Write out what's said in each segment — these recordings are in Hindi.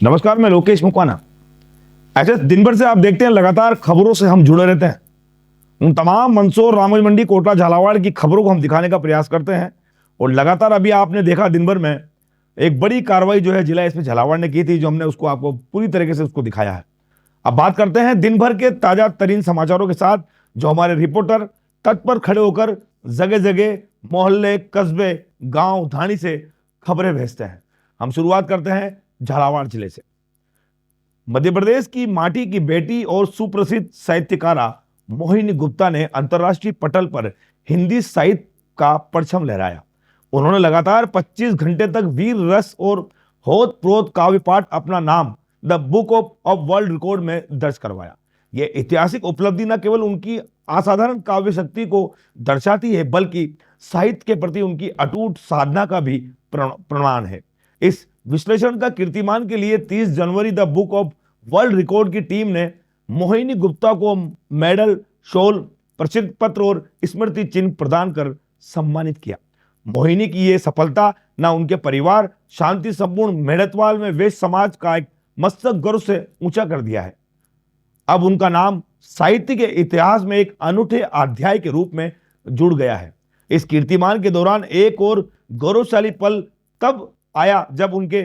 नमस्कार, मैं लोकेश मुकाना। ऐसे दिन भर से आप देखते हैं लगातार खबरों से हम जुड़े रहते हैं। उन तमाम मंदसौर, रामगंज मंडी, कोटला, झालावाड़ की खबरों को हम दिखाने का प्रयास करते हैं और लगातार अभी आपने देखा दिन भर में एक बड़ी कार्रवाई जो है जिला एसपी झालावाड़ ने की थी, जो हमने उसको आपको पूरी तरीके से उसको दिखाया है। अब बात करते हैं दिन भर के ताजा तरीन समाचारों के साथ, जो हमारे रिपोर्टर तट पर खड़े होकर जगह जगह मोहल्ले, कस्बे, गांव, धानी से खबरें भेजते हैं। हम शुरुआत करते हैं झालावाड़ जिले से। मध्य प्रदेश की माटी की बेटी और सुप्रसिद्ध साहित्यकारा मोहिनी गुप्ता ने अंतर्राष्ट्रीय पटल पर हिंदी साहित्य का परचम लहराया। उन्होंने लगातार 25 घंटे तक वीर रस और होत प्रोत काव्य पाठ अपना नाम the book of world record में दर्ज करवाया। यह ऐतिहासिक उपलब्धि न केवल उनकी असाधारण काव्य शक्ति को दर्शाती है, बल्कि साहित्य के प्रति उनकी अटूट साधना का भी प्रमाण है। इस विश्लेषण का कीर्तिमान के लिए 30 जनवरी the book of world record की टीम ने मोहिनी गुप्ता को मेडल, शॉल, प्रसिद्ध पत्र और स्मृति चिन्ह प्रदान कर सम्मानित किया। मोहिनी की यह सफलता न उनके परिवार, शांति संपूर्ण मेड़तवाल में वैश्य समाज का एक मस्तक गर्व से ऊंचा कर दिया है। अब उनका नाम साहित्य के इतिहास में एक अनूठे अध्याय के रूप में जुड़ गया है। इस कीर्तिमान के दौरान एक और गौरवशाली पल तब आया जब उनके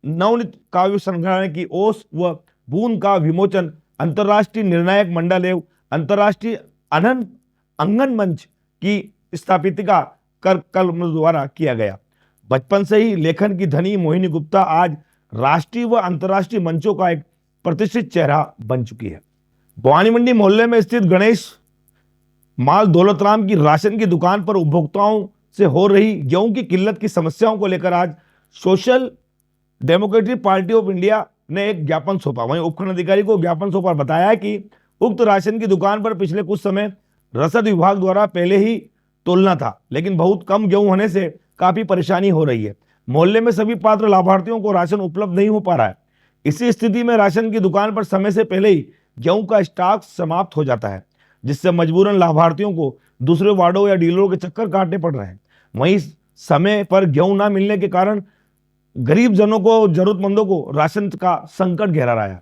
नवनीत काव्य संग्रह की ओस व बूंद का विमोचन अंतर्राष्ट्रीय निर्णायक मंडल एवं अंतर्राष्ट्रीय अंगन मंच की स्थापितिका कर कलम द्वारा किया गया। बचपन से ही लेखन की धनी मोहिनी गुप्ता आज राष्ट्रीय व अंतर्राष्ट्रीय मंचों का एक प्रतिष्ठित चेहरा बन चुकी है। भवानी मंडी मोहल्ले में स्थित गणेश माल दौलतराम की राशन की दुकान पर उपभोक्ताओं से हो रही गेहूं की किल्लत की समस्याओं को लेकर आज social democratic party of India ने एक ज्ञापन सौंपा। वहीं उपखंड अधिकारी को ज्ञापन सौंपा बताया कि उक्त राशन की दुकान पर पिछले कुछ समय रसद विभाग द्वारा पहले ही तोलना था, लेकिन बहुत कम गेहूं होने से काफी परेशानी हो रही है। मोहल्ले में सभी पात्र लाभार्थियों को राशन उपलब्ध नहीं हो पा रहा है। इसी स्थिति में राशन की दुकान पर समय से पहले ही गेहूं का स्टॉक समाप्त हो जाता है, जिससे मजबूरन लाभार्थियों को दूसरे वार्डों या डीलरों के चक्कर काटने पड़ रहे हैं। वहीं समय पर गेहूं न मिलने के कारण गरीब जनों को, जरूरतमंदों को राशन का संकट घेरा रहा है।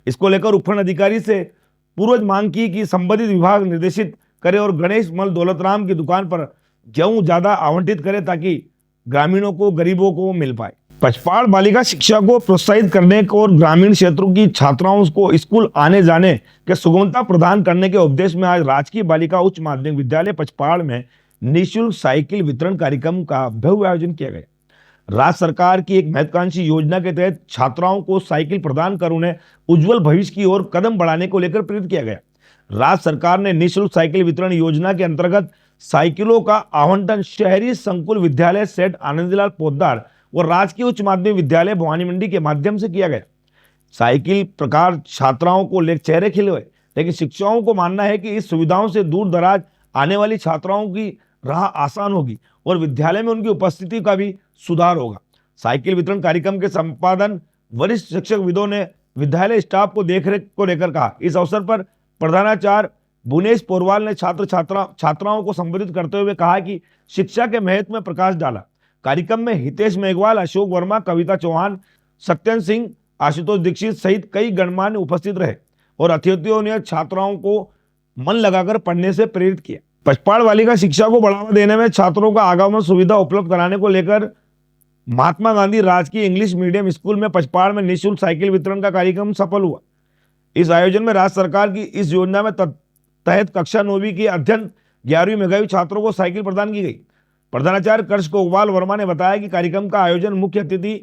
इसको लेकर उपखंड अधिकारी से पूर्व मांग की कि संबंधित विभाग निर्देशित करे और गणेश मल दौलतराम की दुकान पर गेहूं ज्यादा आवंटित करे, ताकि ग्रामीणों को, गरीबों को मिल पाए। पचपाड़ बालिका शिक्षा को प्रोत्साहित करने और ग्रामीण क्षेत्रों की छात्राओं को स्कूल आने जाने के सुगमता प्रदान करने के उद्देश्य में आज राजकीय बालिका उच्च माध्यमिक विद्यालय पचपाड़ में निःशुल्क साइकिल वितरण कार्यक्रम का भव्य आयोजन किया गया। राज्य सरकार की एक महत्वाकांक्षी योजना के तहत छात्राओं को साइकिल प्रदान कर उन्हें उज्जवल भविष्य की ओर कदम बढ़ाने को लेकर प्रेरित किया गया। राज्य सरकार ने निःशुल्क साइकिल वितरण योजना के अंतर्गत साइकिलों का आवंटन शहरी संकुल विद्यालय सेठ आनंदलाल पोद्दार और राजकीय उच्च माध्यमिक विद्यालय भवानी मंडी के माध्यम से किया गया। साइकिल प्रकार छात्राओं को ले चेहरे खिले हुए, लेकिन शिक्षकों को मानना है कि इस सुविधाओं से दूर दराज आने वाली छात्राओं की राह आसान होगी और विद्यालय में उनकी उपस्थिति का भी सुधार होगा। साइकिल वितरण कार्यक्रम के संपादन वरिष्ठ शिक्षक विदों ने विद्यालय स्टाफ को देखरेख को लेकर कहा। इस अवसर पर प्रधानाचार्य भुवनेश पोरवाल ने छात्राओं को संबोधित करते हुए कहा कि शिक्षा के महत्व में प्रकाश डाला। कार्यक्रम में हितेश मेघवाल, अशोक वर्मा, कविता चौहान, सत्यन सिंह, आशुतोष दीक्षित सहित कई गणमान्य उपस्थित रहे और अतिथियों ने छात्राओं को मन लगाकर पढ़ने से प्रेरित किया। पचपाड़ बालिका शिक्षा को बढ़ावा देने में छात्रों का आगमन सुविधा उपलब्ध कराने को लेकर महात्मा गांधी राजकीय इंग्लिश मीडियम स्कूल में पचपाड़ में निःशुल्क साइकिल वितरण का कार्यक्रम सफल हुआ। इस आयोजन में राज्य सरकार की इस योजना में तहत कक्षा 9वीं की अध्ययन 11वीं मेधावी छात्रों को साइकिल प्रदान की गई। प्रधानाचार्य कर्ष गोपाल वर्मा ने बताया कि कार्यक्रम का आयोजन मुख्य अतिथि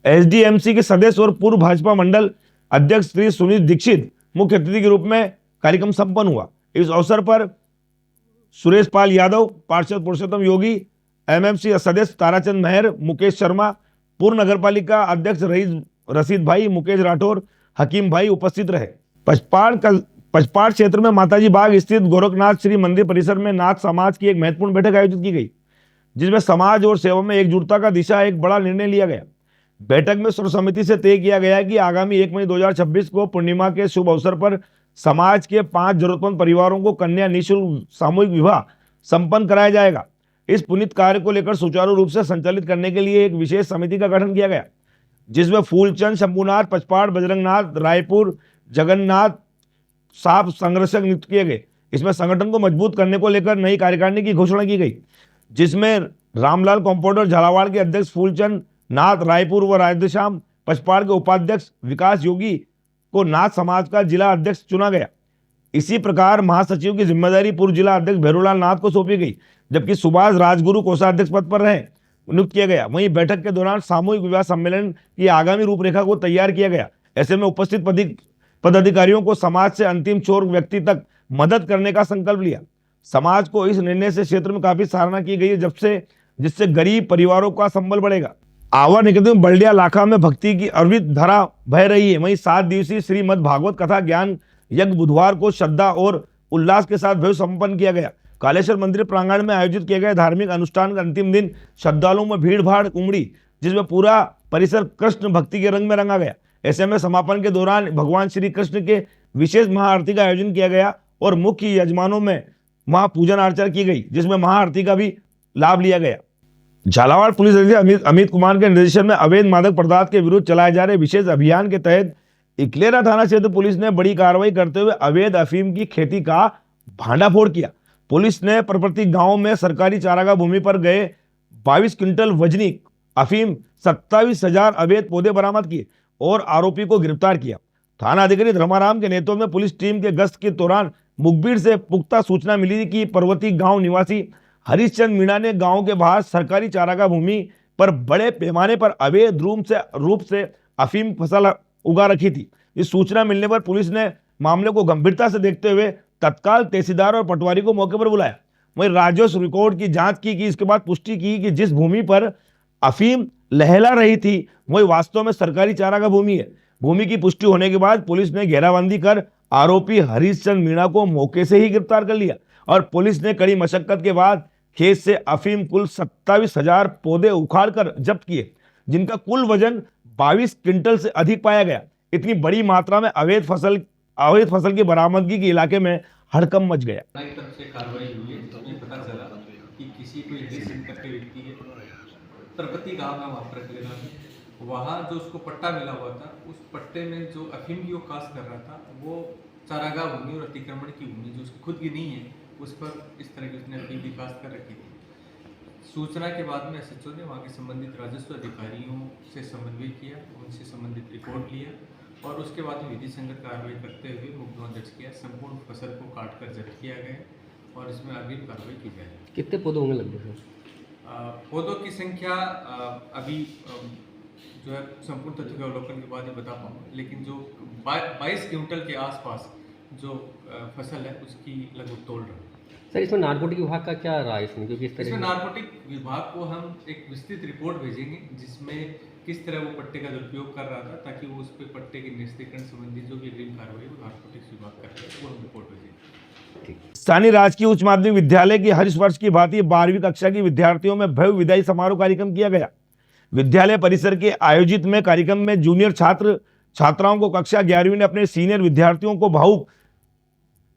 एसडीएमसी के सदस्य और पूर्व भाजपा मंडल अध्यक्ष श्री सुनील दीक्षित मुख्य अतिथि के रूप में कार्यक्रम संपन्न हुआ। इस अवसर पर सुरेश पाल यादव, पार्षद पुरुषोत्तम योगी, एमएमसी सदस्य ताराचंद मेहर, मुकेश शर्मा, पूर्व नगरपालिका अध्यक्ष रईस रशीद भाई, मुकेश राठौर, हकीम भाई उपस्थित रहे। पचपाड़ क्षेत्र में माताजी बाग स्थित गोरखनाथ श्री मंदिर परिसर में नाथ समाज की एक महत्वपूर्ण बैठक आयोजित की गई, जिसमें समाज और सेवा में एकजुटता का दिशा एक बड़ा निर्णय लिया गया। बैठक में सर्वसम्मति से तय किया गया कि आगामी 1 मई 2026 को पूर्णिमा के शुभ अवसर पर समाज के 5 जरूरतमंद परिवारों को कन्या निःशुल्क सामूहिक विवाह संपन्न कराया जाएगा। इस पुनीत कार्य को लेकर सुचारू रूप से संचालित करने के लिए एक विशेष समिति का गठन किया गया। जिसमें फूलचंद, शंभुनाथ, पचपाड़, बजरंगनाथ, रायपुर, जगन्नाथ साप संरक्षक नियुक्त किए गए। इसमें संगठन को मजबूत करने को लेकर नई कार्यकारिणी की घोषणा की गई, जिसमें रामलाल कंपाउंडर झालावाड़ के अध्यक्ष फूलचंद नाथ रायपुर व राधेश्याम पचपाड़ के उपाध्यक्ष विकास योगी को नाथ समाज का जिला अध्यक्ष चुना गया। इसी प्रकार महासचिव की जिम्मेदारी पूर्व जिला अध्यक्ष भैरूलाल नाथ को सौंपी गई, जबकि सुभाष राजगुरु कोषाध्यक्ष पद पर रहे नियुक्त किया गया। वहीं बैठक के दौरान सामूहिक विवाह सम्मेलन की आगामी रूपरेखा को तैयार किया गया। ऐसे में उपस्थित पदाधिकारियों को समाज से अंतिम छोर व्यक्ति तक मदद करने का संकल्प लिया। समाज को इस निर्णय से क्षेत्र में काफी सराहना की गई है, जिससे गरीब परिवारों का संबल बढ़ेगा। आवर निकेतन में बल्डिया लाखा में भक्ति की अविरत धारा बह रही है। वहीं 7 दिवसीय श्रीमद् भागवत कथा ज्ञान यज्ञ बुधवार को श्रद्धा और उल्लास के साथ भव्य संपन्न किया गया। कालेश्वर मंदिर प्रांगण में आयोजित किए गए धार्मिक अनुष्ठान का अंतिम दिन श्रद्धालुओं में भीड़ भाड़ उमड़ी, जिसमें पूरा परिसर कृष्ण भक्ति के रंग में रंगा गया। ऐसे में समापन के दौरान भगवान श्री कृष्ण के विशेष महाआरती का आयोजन किया गया और मुख्य यजमानों में महापूजन अर्चना की गई, जिसमें महाआरती का भी लाभ लिया गया। झालावाड़ पुलिस अधीक्षक अमित कुमार के निर्देशन में अवैध मादक पदार्थ के विरुद्ध चलाए जा रहे विशेष अभियान के तहत इकलेरा थाना क्षेत्र पुलिस ने बड़ी कार्रवाई करते हुए अवैध अफीम की खेती का भांडाफोड़ किया। पुलिस ने परपति गांव में सरकारी चारागाह भूमि पर गए 22 क्विंटल वजनी अफीम 27,000 अवैध पौधे बरामद किए और आरोपी को गिरफ्तार किया। थाना अधिकारी धर्माराम के नेतृत्व में पुलिस टीम के गश्त के दौरान मुखबिर से पुख्ता सूचना मिली कि पर्वती गांव निवासी हरिश्चंद्र मीणा ने गांव के बाहर सरकारी चारागाह भूमि पर बड़े पैमाने पर अवैध रूप से अफीम फसल उगा रखी थी। इस सूचना मिलने पर पुलिस ने मामले को गंभीरता से देखते हुए तत्काल तहसीलदार और पटवारी को मौके पर बुलाया। वहीं राजस्व रिकॉर्ड की जांच की इसके बाद पुष्टि की कि जिस भूमि पर अफीम लहला रही थी वही वास्तव में सरकारी चारागाह भूमि है। भूमि की पुष्टि होने के बाद पुलिस ने घेराबंदी कर आरोपी हरिश्चंद्र मीणा को मौके से ही गिरफ्तार कर लिया और पुलिस ने कड़ी मशक्कत के बाद खेत से अफीम कुल 27,000 पौधे उखाड़कर जब्त किए, जिनका कुल वजन 22 क्विंटल से अधिक पाया गया। इतनी बड़ी मात्रा में अवैध फसल की बरामदगी के इलाके में हड़कंप मच गया। तरफ से कार्रवाई हुई है, तो ये पता चला कि किसी कोई व्यक्ति है परपति गांव में वहाँ पर लेना वहाँ जो उसको पट्टा मिला हुआ था, उस पट्टे में जो अफीम की वो काश्त कर रहा था वो चारागाह भूमि और अतिक्रमण की भूमि जो उसकी खुद की नहीं है उस पर इस तरह की उसने अफीम की काश्त कर रखी थी। सूचना के बाद में एसएचओ ने वहाँ के संबंधित राजस्व अधिकारियों से समन्वय किया, उनसे संबंधित रिपोर्ट लिया और उसके बाद में विधि संगत कार्रवाई करते हुए मुकदमा दर्ज किया। संपूर्ण फसल को काट कर जब्त किया गया और इसमें अग्रिम कार्रवाई की जाएगी। कितने पौधे होंगे लगभग? पौधों की संख्या अभी जो है संपूर्ण तथ्य के अवलोकन के बाद ही बता पाऊंगा, लेकिन जो 22 क्विंटल के आसपास जो फसल है उसकी लगभग तोड़ रहा है। सर, इसमें नारकोटिक विभाग का क्या राय इसमें, क्योंकि इस तरह इसमें नारकोटिक विभाग को हम एक विस्तृत रिपोर्ट भेजेंगे जिसमें किस तरह वो पट्टे का दुरुपयोग कर रहा था, ताकि वो उस पर पट्टे के निस्तीकरण संबंधी जो भी अग्रिम कार्रवाई वो नारकोटिक्स विभाग कर रहे हैं वो हम रिपोर्ट भेजेंगे। स्थानीय राजकीय उच्च माध्यमिक विद्यालय की हर वर्ष की भांति 12वीं कक्षा के विद्यार्थियों में भव्य विदाई समारोह कार्यक्रम किया गया। विद्यालय परिसर के आयोजित में कार्यक्रम में जूनियर छात्राओं को कक्षा 11वीं ने अपने सीनियर विद्यार्थियों को भावुक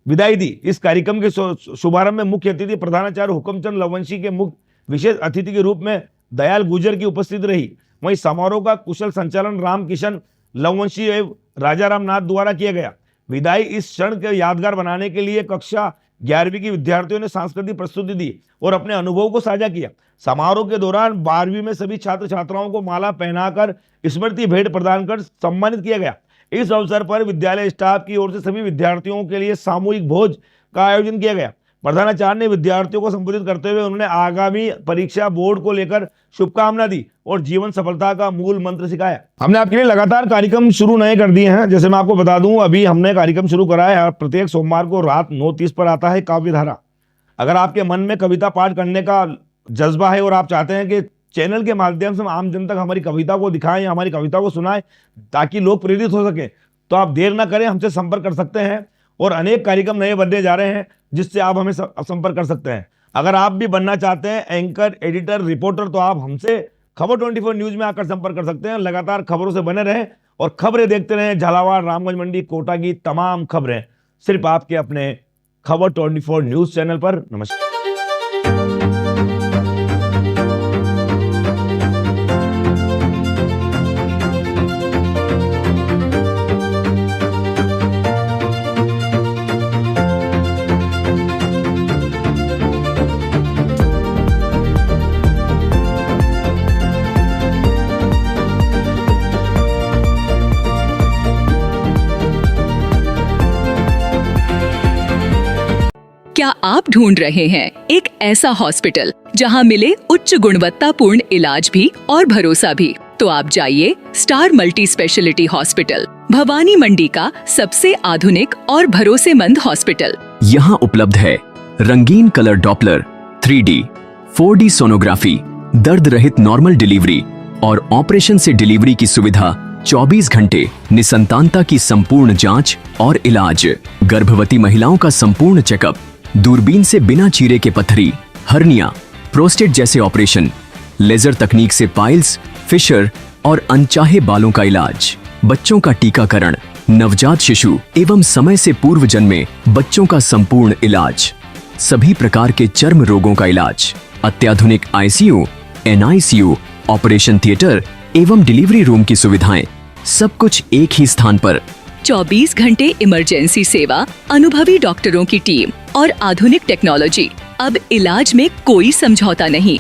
विदाई दी। इस कार्यक्रम के शुभारंभ में मुख्य अतिथि प्रधानाचार्य हुकमचंद लवंशी के मुख्य विशेष अतिथि के रूप में दयाल गुर्जर की उपस्थित रही। वहीं समारोह का कुशल संचालन रामकिशन लवंशी एवं राजाराम नाथ द्वारा किया गया। विदाई इस क्षण के यादगार बनाने के लिए कक्षा 11वीं की विद्यार्थियों ने सांस्कृतिक प्रस्तुति दी और अपने अनुभव को साझा किया। समारोह के दौरान 12वीं में सभी छात्र छात्राओं को माला पहनाकर स्मृति भेंट प्रदान कर सम्मानित किया गया। इस अवसर पर विद्यालय स्टाफ की ओर से सभी विद्यार्थियों के लिए सामूहिक भोज का आयोजन किया गया। प्रधानाचार्य ने विद्यार्थियों को संबोधित करते हुए उन्होंने आगामी परीक्षा बोर्ड को लेकर शुभकामना दी और जीवन सफलता का मूल मंत्र सिखाया। हमने आपके लिए लगातार कार्यक्रम शुरू नए कर दिए हैं। जैसे मैं आपको बता दूं, अभी हमने कार्यक्रम शुरू करा है। प्रत्येक सोमवार को रात 9:30 पर आता है काव्यधारा। अगर आपके मन में कविता पाठ करने का जज्बा है और आप चाहते हैं कि चैनल के माध्यम से हम आम जन तक हमारी कविता को दिखाएं, हमारी कविता को सुनाएं ताकि लोग प्रेरित हो सके, तो आप देर ना करें, हमसे संपर्क कर सकते हैं। और अनेक कार्यक्रम नए बनने जा रहे हैं जिससे आप हमें संपर्क कर सकते हैं। अगर आप भी बनना चाहते हैं एंकर, एडिटर, रिपोर्टर, तो आप हमसे खबर 24 न्यूज में आकर संपर्क कर सकते हैं। लगातार खबरों से बने रहें और खबरें देखते रहें। झालावाड़, रामगंज मंडी, कोटा की तमाम खबरें सिर्फ आपके अपने खबर 24 न्यूज चैनल पर। नमस्कार। क्या आप ढूंढ रहे हैं एक ऐसा हॉस्पिटल जहां मिले उच्च गुणवत्तापूर्ण इलाज भी और भरोसा भी? तो आप जाइए star multi speciality hospital, Bhawani Mandi का सबसे आधुनिक और भरोसेमंद हॉस्पिटल। यहाँ उपलब्ध है रंगीन colour Doppler, 3D, 4D sonography, दर्द रहित नॉर्मल डिलीवरी और ऑपरेशन से डिलीवरी की सुविधा, 24 घंटे निसंतानता की संपूर्ण जांच और इलाज, गर्भवती महिलाओं का संपूर्ण चेकअप, दूरबीन से बिना चीरे के पथरी, हर्निया, प्रोस्टेट जैसे ऑपरेशन, लेजर तकनीक से पाइल्स, फिशर और अनचाहे बालों का इलाज, बच्चों का टीकाकरण, नवजात शिशु एवं समय से पूर्व जन्मे बच्चों का संपूर्ण इलाज, सभी प्रकार के चर्म रोगों का इलाज, अत्याधुनिक ICU, NICU, ऑपरेशन थिएटर एवं डिलीवरी रूम की सुविधाएं, सब कुछ एक ही स्थान पर। 24 घंटे इमरजेंसी सेवा, अनुभवी डॉक्टरों की टीम और आधुनिक टेक्नोलॉजी। अब इलाज में कोई समझौता नहीं।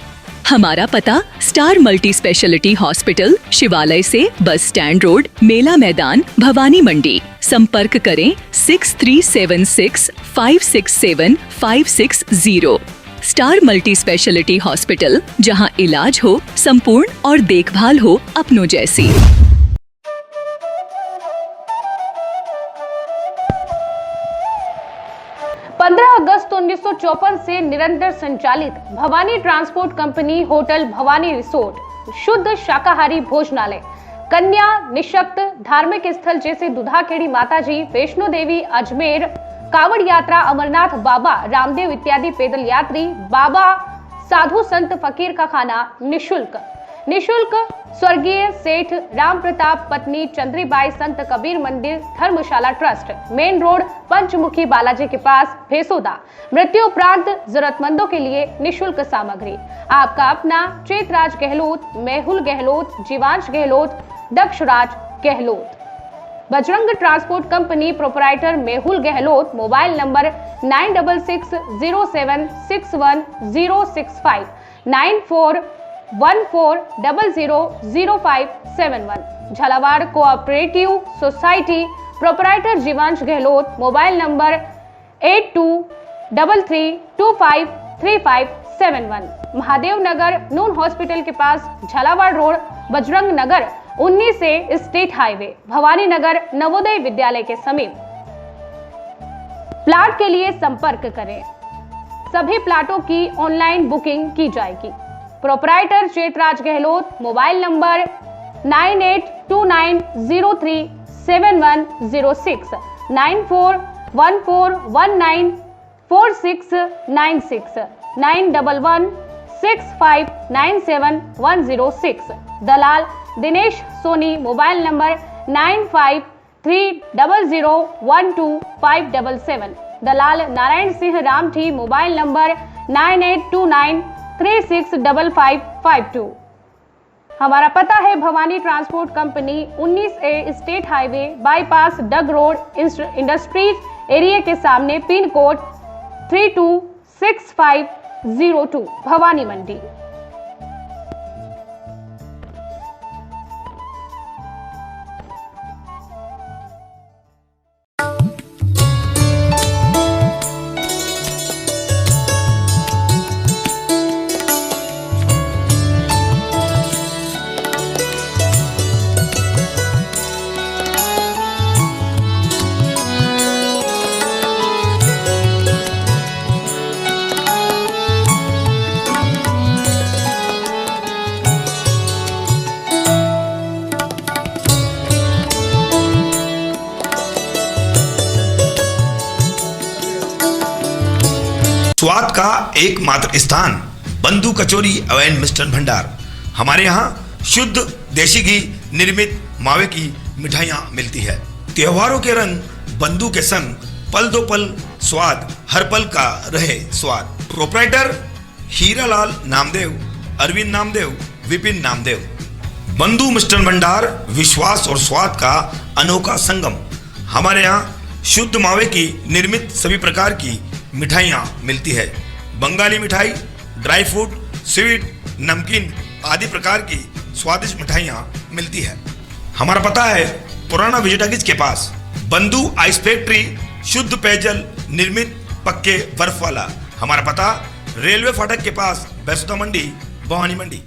हमारा पता स्टार मल्टी स्पेशलिटी हॉस्पिटल, शिवालय से बस स्टैंड रोड, मेला मैदान, भवानी मंडी। संपर्क करें 6376 567 560। स्टार मल्टी स्पेशलिटी हॉस्पिटल, जहां इलाज हो संपूर्ण और देखभाल हो अपनों जैसी। 15 अगस्त 1954 से निरंतर संचालित Bhavani transport company hotel Bhavani resort, शुद्ध शाकाहारी भोजनालय, कन्या निशक्त धार्मिक स्थल जैसे दुधाखेड़ी माताजी, वैष्णो देवी, अजमेर, कावड़ यात्रा, अमरनाथ बाबा, रामदेव इत्यादि पैदल यात्री, बाबा, साधु संत फकीर का खाना निशुल्क। स्वर्गीय सेठ राम प्रताप पत्नी चंद्रीबाई संत कबीर मंदिर धर्मशाला ट्रस्ट, मेन रोड, पंचमुखी बालाजी के पास, भेसोदा। मृत्यु उपरांत जरूरतमंदों के लिए निशुल्क सामग्री। आपका अपना Chetraj Gehlot, Mehul Gehlot, Jeevansh Gehlot, Dakshraj Gehlot. Bajrang transport company proprietor Mehul Gehlot, mobile number 9660761065, 9414000571। Jhalawar cooperative society proprietor Jeevansh Gehlot, mobile number 8233253571। Mahadev Nagar नून हॉस्पिटल के पास, झालावाड़ रोड, बजरंग नगर 19 से स्टेट हाईवे, भवानी नगर नवोदय विद्यालय के समीप। प्लाट के लिए संपर्क करें। सभी प्लाटों की ऑनलाइन बुकिंग की जाएगी। Proprietor Chetraj Gehlot, mobile number 9829037106, 9414194696, 9116597106। दलाल दिनेश सोनी, मोबाइल नंबर 9530012577। दलाल नारायण सिंह रामठी, मोबाइल नंबर 9829365552। हमारा पता है Bhawani transport company, 19A state highway, bypass Dag road, industries area के सामने, पिन कोड 326502, भवानी मंडी। स्वाद का एकमात्र स्थान, बंधु कचौरी एवं मिष्ठान भंडार। हमारे यहाँ शुद्ध देशी घी निर्मित मावे की मिठाइयाँ मिलती है। त्योहारों के रंग बंधु के संग, पल दो पल स्वाद, हर पल का रहे स्वाद। प्रोपराइटर हीरालाल नामदेव, अरविंद नामदेव, विपिन नामदेव। बंधु मिष्ठान भंडार, विश्वास और स्वाद का अनोखा संगम। हमारे यहाँ शुद्ध मावे की निर्मित सभी प्रकार की मिठाइयाँ मिलती है। बंगाली मिठाई, ड्राई फ्रूट, स्वीट, नमकीन आदि प्रकार की स्वादिष्ट मिठाइयाँ मिलती है। हमारा पता है पुराना विजय टाकीज के पास, बंधु आइस फैक्ट्री, शुद्ध पेयजल निर्मित पक्के बर्फ वाला। हमारा पता रेलवे फाटक के पास, बैसुदा मंडी, भवानी मंडी।